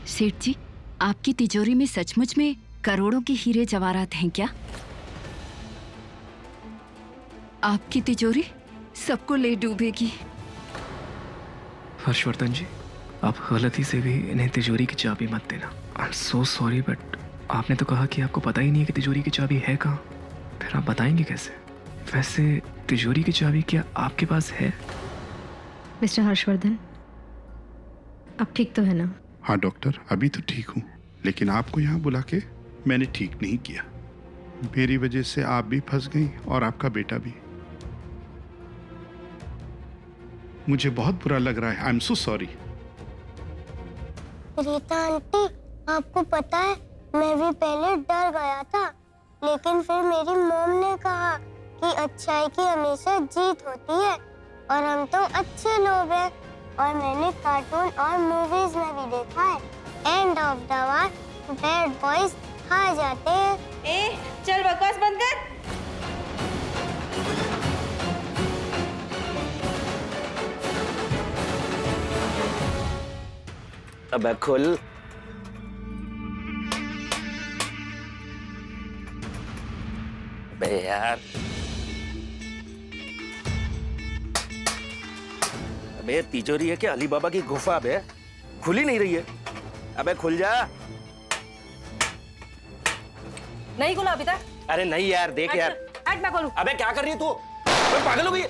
सेठ जी, आपकी तिजोरी में सचमुच में करोड़ों के हीरे जवाहरात हैं क्या? आपकी तिजोरी सबको ले डूबेगी। हर्षवर्धन जी, आप गलती से भी इन्हें तिजोरी की चाबी मत देना। I am so sorry, but आपने तो कहा कि आपको पता ही नहीं है कि तिजोरी की चाबी है कहाँ। फिर आप बताएंगे कैसे? वैसे तिजोरी की चाबी क्या आपके पास है? मिस्टर हर्षवर्धन, आप ठीक तो है ना? हाँ डॉक्टर, अभी तो ठीक हूँ, लेकिन आपको यहाँ बुला के मैंने ठीक नहीं किया। मेरी वजह से आप भी फंस गई और आपका बेटा भी। मुझे बहुत बुरा लग रहा है। I am so sorry. Rita aunty, आपको पता है मैं भी पहले डर गया था, लेकिन फिर मेरी मॉम ने कहा कि अच्छाई की हमेशा जीत होती है और हम तो अच्छे लोग हैं। और मैंने कार्टून और मूवीज में भी देखा है, end of the war bad boys हार जाते हैं। ए, चल बकवास बंद कर। अबे खुल। अबे यार, अबे तिजोरी है क्या अली बाबा की गुफा? बे खुल ही नहीं रही है। अबे खुल जा। नहीं खुला अभी तक। अरे नहीं यार, देख यार। हट, मैं खोलूं। अबे क्या कर रही है तू? अबे पागल हो गई है?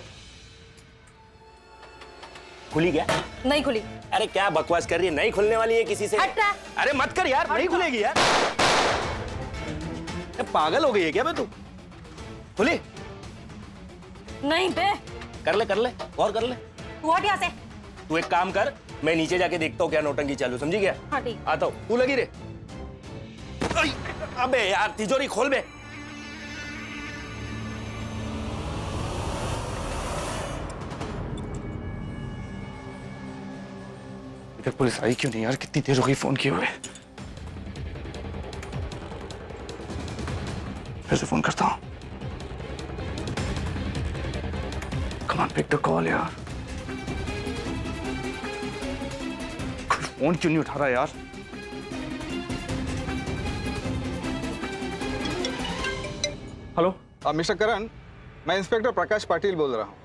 खुली क्या? नहीं खुली। अरे क्या बकवास कर रही है? नहीं खुलने वाली है किसी से। हट रहा। अरे मत कर यार, नहीं खुलेगी यार। पागल हो गई है क्या बे तू? खुली? नहीं बे। कर ले और कर ले। तू हट यहाँ से। तू एक काम कर, मैं नीचे जाके देखता हूँ क्या नौटंकी चालू, समझी क्या? हाँ ठीक। आता हूँ, तू लगी रे। अबे यार, तिजोरी खोल बे। इधर पुलिस आई क्यों नहीं यार? कितनी देर हो गई फोन किए हुए। फिर से फोन करता हूँ। Come on, pick the call यार। कोई फोन क्यों नहीं उठा रहा यार? हेलो, मिस्टर करण, मैं इंस्पेक्टर प्रकाश पाटिल बोल रहा हूँ।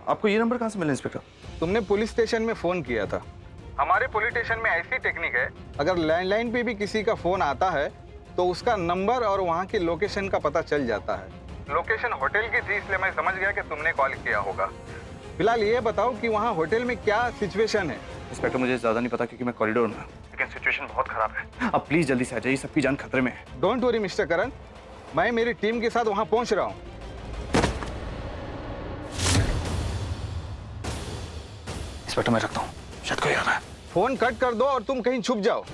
आपको ये नंबर कहाँ से मिला इंस्पेक्टर? तुमने पुलिस स्टेशन में फोन किया था। हमारे पुलिस स्टेशन में ऐसी टेक्निक है, अगर लैंडलाइन पे भी किसी का फोन आता है तो उसका नंबर और वहाँ की लोकेशन का पता चल जाता है। लोकेशन होटल की थी, इसलिए मैं समझ गया कि तुमने कॉल किया होगा। फिलहाल ये बताओ कि वहाँ होटल में क्या सिचुएशन है? इंस्पेक्टर, मुझे ज्यादा नहीं पता क्योंकि मैं कॉरिडोर में हूँ, लेकिन सिचुएशन बहुत खराब है। अब प्लीज जल्दी से आ जाइए, सबकी जान खतरे में है। डोंट वरी मिस्टर करण, मैं मेरी टीम के साथ वहाँ पहुँच रहा हूँ। इंस्पेक्टर, मैं रखता हूँ, शायद कोई आ रहा है। फोन कट कर दो और तुम कहीं छुप जाओ।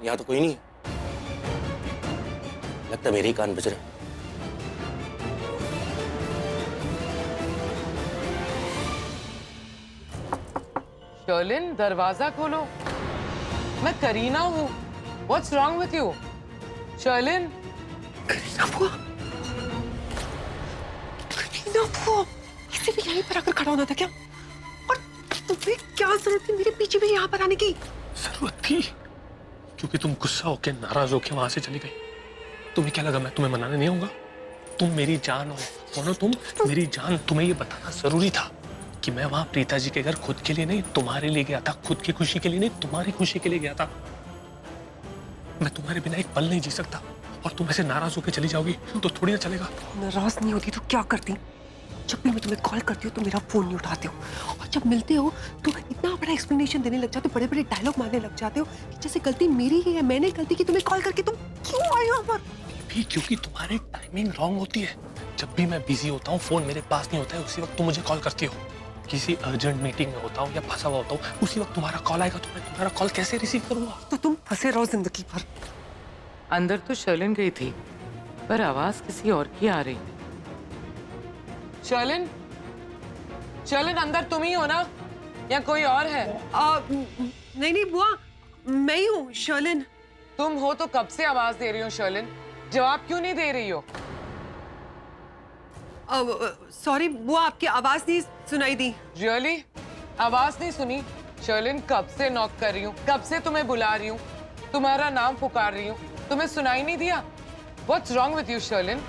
यहाँ तो कोई नहीं है। लगता है मेरे ही कान बज रहे। शर्लिन, दरवाजा खोलो। मैं करीना हूँ। What's wrong with you? Sherlyn. Kareena बुआ, इसे भी यहीं पर आकर खड़ा होना था क्या? और तुम्हें क्या जरूरत थी मेरे पीछे भी यहाँ पर आने की? जरूरत थी क्योंकि तुम गुस्सा होके, नाराज होके वहां से चली गई। तुम्हें क्या लगा मैं तुम्हें मनाने नहीं आऊंगा? तुम मेरी जान हो, तुम मेरी जान। तुम्हें ये बताना जरूरी था कि मैं वहां प्रीता जी के घर खुद के लिए नहीं, तुम्हारे लिए गया था। खुद की खुशी के लिए नहीं, तुम्हारी खुशी के लिए गया था। मैं तुम्हारे बिना एक पल नहीं जी सकता, और तुम ऐसे नाराज होकर चली जाओगी तो थोड़ी ना चलेगा। नाराज नहीं होती तो क्या करती? जब भी मैं तुम्हें कॉल करती हूँ तो मेरा फोन नहीं उठाते हो, और जब मिलते हो तो इतना बड़ा एक्सप्लेनेशन देने लग जाते हो, बड़े बड़े डायलॉग मारने लग जाते हो कि जैसे गलती मेरी ही है, मैंने गलती की तुम्हें कॉल करके। तुम क्यों आए यहाँ पर? भी क्योंकि तुम्हारी टाइमिंग रॉन्ग होती है। जब भी मैं बिजी होता हूँ, फोन मेरे पास नहीं होता है, उसी वक्त तुम मुझे कॉल करती हो। किसी अर्जेंट मीटिंग में होता हूँ या फंसा हुआ होता हूँ, उसी वक्त तुम्हारा कॉल आएगा तो मैं तुम्हारा कॉल कैसे रिसीव करूंगा? तो तुम फंसे रहो जिंदगी भर। अंदर तो शर्लिन गई थी, पर आवाज किसी और की आ रही। शर्लिन, शर्लिन, अंदर तुम ही हो ना या कोई और है? नहीं नहीं बुआ, मैं ही हूँ शर्लिन। तुम हो तो कब से आवाज दे रही हो शर्लिन, जवाब क्यों नहीं दे रही हो? सॉरी वो आपकी आवाज नहीं सुनाई दी। रियली आवाज नहीं सुनी? शर्लिन कब से नॉक कर रही हूँ, कब से तुम्हें बुला रही हूँ, तुम्हारा नाम पुकार रही हूँ, तुम्हें सुनाई नहीं दिया? What's wrong with you, Sherlyn?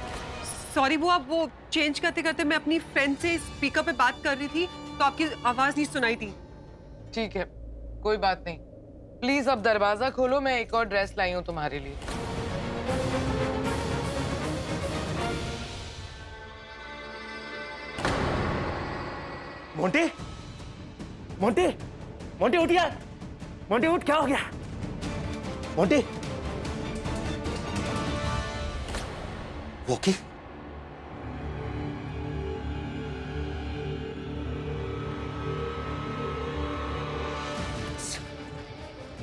Sorry वो आप वो चेंज करते करते मैं अपनी फ्रेंड से स्पीकर पे बात कर रही थी तो आपकी आवाज नहीं सुनाई दी। ठीक है, कोई बात नहीं। प्लीज अब दरवाजा खोलो, मैं एक और ड्रेस लाई हूँ तुम्हारे लिए। मोंटी, मोंटी, मोंटी उठ यार, मोंटी उठ, क्या हो गया? Monty, walkie,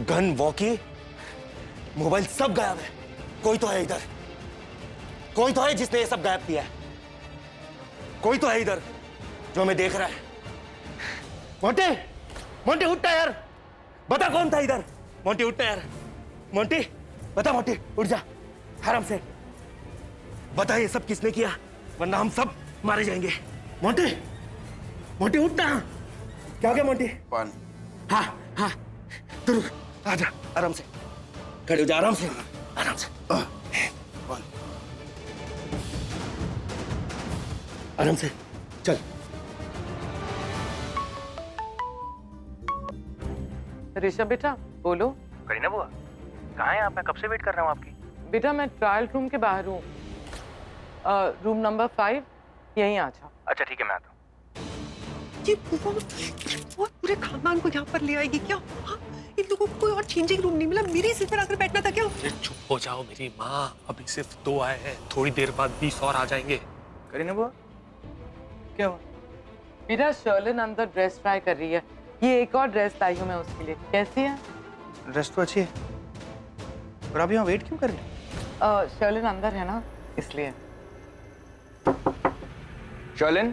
gun, walkie, mobile सब गायब है। कोई तो है इधर, कोई तो है जिसने ये सब गायब किया है। कोई तो है इधर जो हमें देख रहा है। मोंटी, मोंटी उठना यार, बता कौन था इधर? मोंटी उठना यार, मोंटी बता, मोंटी उठ जा आराम से, बता ये सब किसने किया, वरना हम सब मारे जाएंगे। मोंटी, मोंटी उठना। क्या हो गया मोंटी? हाँ हाँ, जरूर आजा, आराम से खड़े हो जा, आराम से, आराम से, आराम से चल। ऋषभ बेटा बोलो। करीना बुआ कहाँ हैं आप? मैं कब से वेट कर रहा हूँ आपकी। बेटा मैं ट्रायल रूम के बाहर हूँ, रूम नंबर 5, यहीं आ जाओ। अच्छा ठीक है, मैं आता हूँ। ये बुआ पूरे खानदान को यहाँ पर ले आएगी क्या? हाँ? इन लोगों को कोई और चेंजिंग रूम नहीं मिला, मेरी सीट पर आकर बैठना था क्या? अरे चुप हो जाओ मेरी माँ, अभी सिर्फ 2 आए हैं, थोड़ी देर बाद 20 और आ जाएंगे। करीना बुआ क्या हुआ? बेटा शर्लिन अंदर ड्रेस ट्राई कर रही है, ये एक और ड्रेस लाई हूँ मैं उसके लिए। कैसी है? ड्रेस तो अच्छी है, और आप यहाँ वेट क्यों कर रहे हैं? शर्लिन अंदर है ना, इसलिए। शर्लिन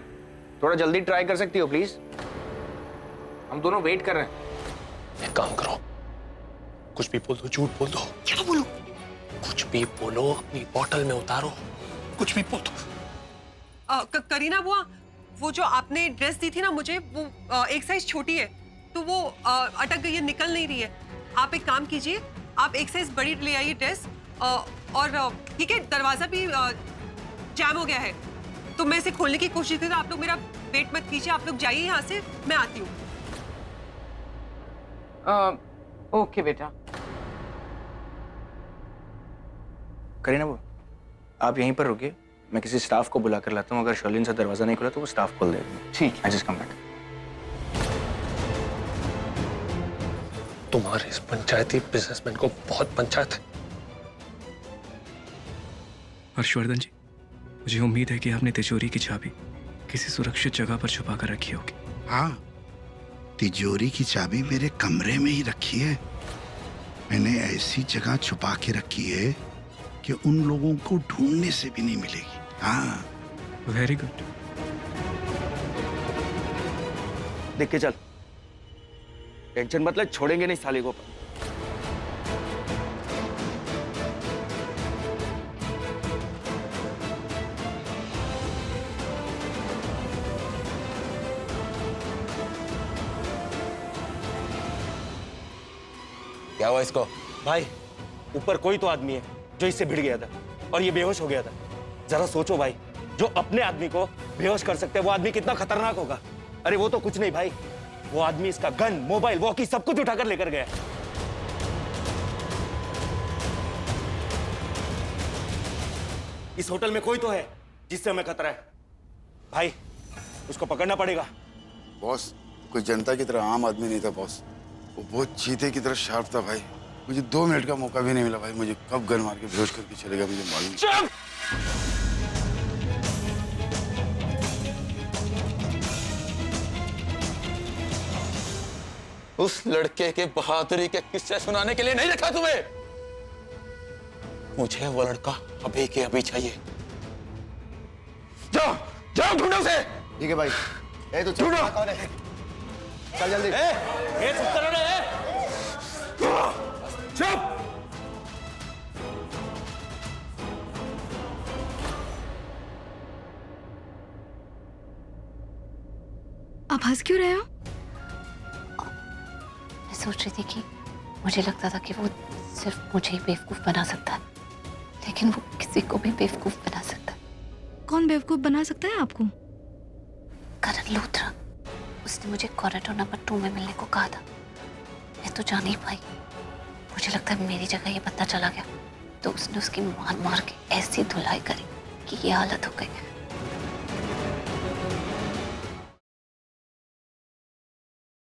थोड़ा जल्दी ट्राई कर सकती हो प्लीज, हम दोनों वेट कर रहे हैं। एक काम करो, कुछ भी बोल दो, झूठ बोल दो। क्या बोलूं? कुछ भी बोलो, अपनी बोतल में उतारो, कुछ भी बोल दो। करीना बुआ, वो जो आपने ड्रेस दी थी ना मुझे, वो एक साइज छोटी है तो वो अटक गई है, निकल नहीं रही है। आप एक काम कीजिए, आप एक साइज बड़ी ले आइए ड्रेस, और ठीक है, दरवाजा भी जैम हो गया है तो मैं इसे खोलने की कोशिश करूँ। आप लोग मेरा वेट मत कीजिए, आप लोग जाइए यहाँ से, मैं आती हूँ। ओके बेटा। करीना बुआ आप यहीं पर रुकिए, मैं किसी स्टाफ को बुला कर लाता हूँ। अगर शर्लिन से दरवाजा नहीं खुला तो वो स्टाफ खोल देगा। ठीक है, आई जस्ट कम बैक। तुम्हारे इस पंचायती बिजनेसमैन को बहुत पंचायत है। हर्षवर्धन जी, मुझे उम्मीद है कि आपने तिजोरी की चाबी किसी सुरक्षित जगह पर छुपा कर रखी होगी। हाँ, तिजोरी की चाबी मेरे कमरे में ही रखी है। मैंने ऐसी जगह छुपा के रखी है कि उन लोगों को ढूंढने से भी नहीं मिलेगी। हाँ, वेरी गुड। देख के चल, टेंशन मत ले, छोड़ेंगे नहीं साले को। क्या हुआ इसको? भाई ऊपर कोई तो आदमी है जो इससे भिड़ गया था और ये बेहोश हो गया था। जरा सोचो भाई, जो अपने आदमी को बेहोश कर सकते हैं वो आदमी कितना खतरनाक होगा। अरे वो तो कुछ नहीं भाई, वो आदमी इसका गन, मोबाइल, वॉकी सब कुछ उठाकर लेकर गया। इस होटल में कोई तो है जिससे हमें खतरा है। भाई उसको पकड़ना पड़ेगा। बॉस, कोई जनता की तरह आम आदमी नहीं था बॉस, वो बहुत चीते की तरह शार्प था भाई। मुझे 2 मिनट का मौका भी नहीं मिला भाई, मुझे कब गन मार के बेहोश करके चलेगा मुझे मालूम। उस लड़के के बहादुरी के किस्से सुनाने के लिए नहीं रखा तुम्हें। मुझे वो लड़का अभी के अभी चाहिए। जाओ जाओ, ढूंढो उसे। ठीक है भाई। ए तो ढूंढो, कौन है? चल जल्दी। ए चुप करो रे। चुप। आप हंस क्यों रहे हो? मैं सोच रही थी कि मुझे लगता था कि वो सिर्फ मुझे ही बेवकूफ बना सकता है, लेकिन वो किसी को भी बेवकूफ बना सकता है। कौन बेवकूफ बना सकता है आपको? करण लूथरा, उसने मुझे कॉरिडोर नंबर 2 में मिलने को कहा था। मैं तो जान ही पाई। मुझे लगता है मेरी जगह ये पता चला गया तो उसने उसकी मार मार के ऐसी धुलाई करी कि ये हालत हो गई।